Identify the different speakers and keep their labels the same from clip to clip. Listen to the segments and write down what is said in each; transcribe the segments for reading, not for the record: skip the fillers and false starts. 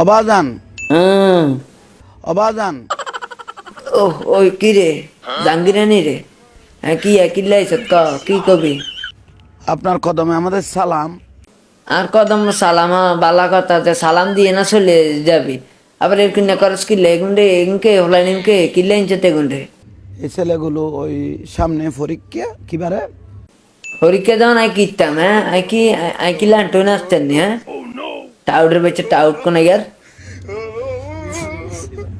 Speaker 1: অবাজান
Speaker 2: হুম।
Speaker 1: অবাজান
Speaker 2: ওহ ওই কি রে জাঙ্গিরানি রে? হ্যাঁ কি কিল্লাইছ ক কি কবি?
Speaker 1: আপনার কদমে আমাদের সালাম।
Speaker 2: আর কদম সালাম বালা কথা যে সালাম দিয়ে না চলে যাবি। আবার এর কিনা করস কিল্লে গুন্ডে ইনকে হলাই নিমকে কিল্লে ইনচতে গুন্ডে।
Speaker 1: এই ছেলেগুলো ওই সামনে পরীক্ষা কিবারে
Speaker 2: পরীক্ষা যখন আই কিতাম হ্যাঁ আই কি লান্টন আসতেন হ্যাঁ টাউটের বেচে টাউট কোন ইয়ার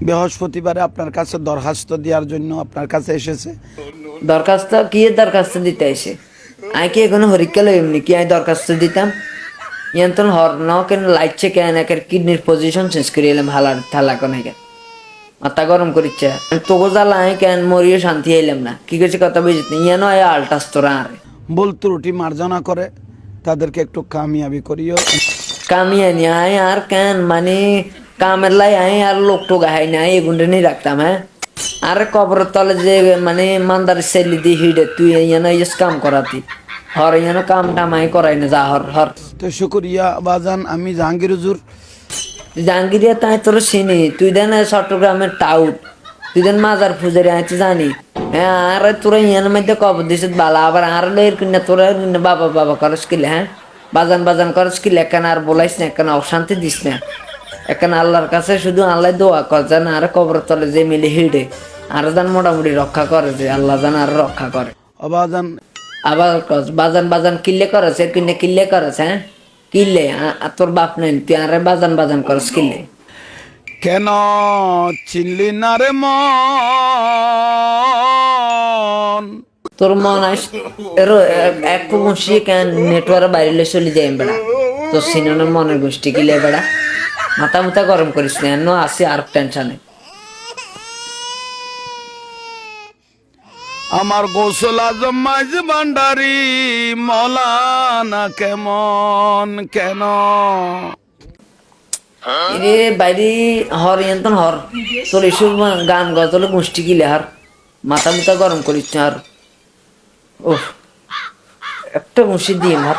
Speaker 1: বৃহস্পতিবারে আপনার কাছে দরখাস্ত দেওয়ার জন্য আপনার কাছে এসেছে।
Speaker 2: দরখাস্ত কি এর দরখাস্ত দিতে এসে আই কি এখনো পরীক্ষা লই এমনি কি আই দরখাস্ত দিতাম ইয়ান্তন হর ন কেন লাইটছে কেন একের কিডনির পজিশন চেঞ্জ করে এলাম হালার থালা কোন একের মাথা গরম করিচ্ছে তোকে জ্বালা আই কেন মরিয়ে শান্তি আইলাম না কি করছে কথা বুঝতে ইয়ানো আয় আলটাস তোরা আরে
Speaker 1: ভুল ত্রুটি মার্জনা করে তাদেরকে একটু কামিয়াবি করিও।
Speaker 2: কামিয়ানি আয় আর কেন মানে কামের লাই আয় আর লোক টোকা হাই নাই এগুন্ডে নিয়ে রাখতাম হ্যাঁ আরে কবরের তলে যে মানে মান্দার সেলি দি হিডে তুই ইয়ানো ইস কাম করাতি হর ইয়ানো কাম টামাই করাই না যা হর হর
Speaker 1: তো শুকরিয়া বাজান, আমি জাহাঙ্গীর হুজুর।
Speaker 2: জাহাঙ্গীরিয়া তাই তোর চিনি তুই দেন চট্টগ্রামের টাউট তুই দেন মাজার ফুজারি আয় তো জানি হ্যাঁ আর তোরা ইয়ানোর মধ্যে কবর দিস বালা আবার আর লইর কিনা তোরা বাবা বাবা করস কিলে হ্যাঁ বাজান বাজান করস কিলে এখানে আর বলাইস না এখানে অশান্তি দিস না এখানে আল্লাহর কাছে শুধু আল্লাহ দোয়া কর যেন আর কবর তলে যে মিলে হিড়ে আর যেন মোটামুটি রক্ষা করে যে আল্লাহ যেন আর রক্ষা করে
Speaker 1: অবাজান
Speaker 2: আবার বাজান বাজান কিল্লে করেছে এর কিনে কিল্লে করেছে হ্যাঁ কিল্লে তোর বাপ নাই তুই আরে বাজান বাজান করস কিল্লে
Speaker 1: কেন চিনলি না রে মন?
Speaker 2: তোর মন আস এর এক বসিয়ে কেন নেটওয়ার্ক বাইরে চলে যায় বেড়া তোর সিনেমার মনের গোষ্ঠী কিলে বেড়া মাথা মুথা গরম করিস না এন্ন আসি আর টেনশনে
Speaker 1: আমার গোসল আজম মাঝ ভান্ডারি মৌলানা কেমন কেন?
Speaker 2: রে বাইরে হর ইয়ান্তন হর তোর এসব গান গজলে গোষ্ঠী কিলে হার মাথা মুথা গরম করিস না আর ও একটা মুসি দিয়ে হার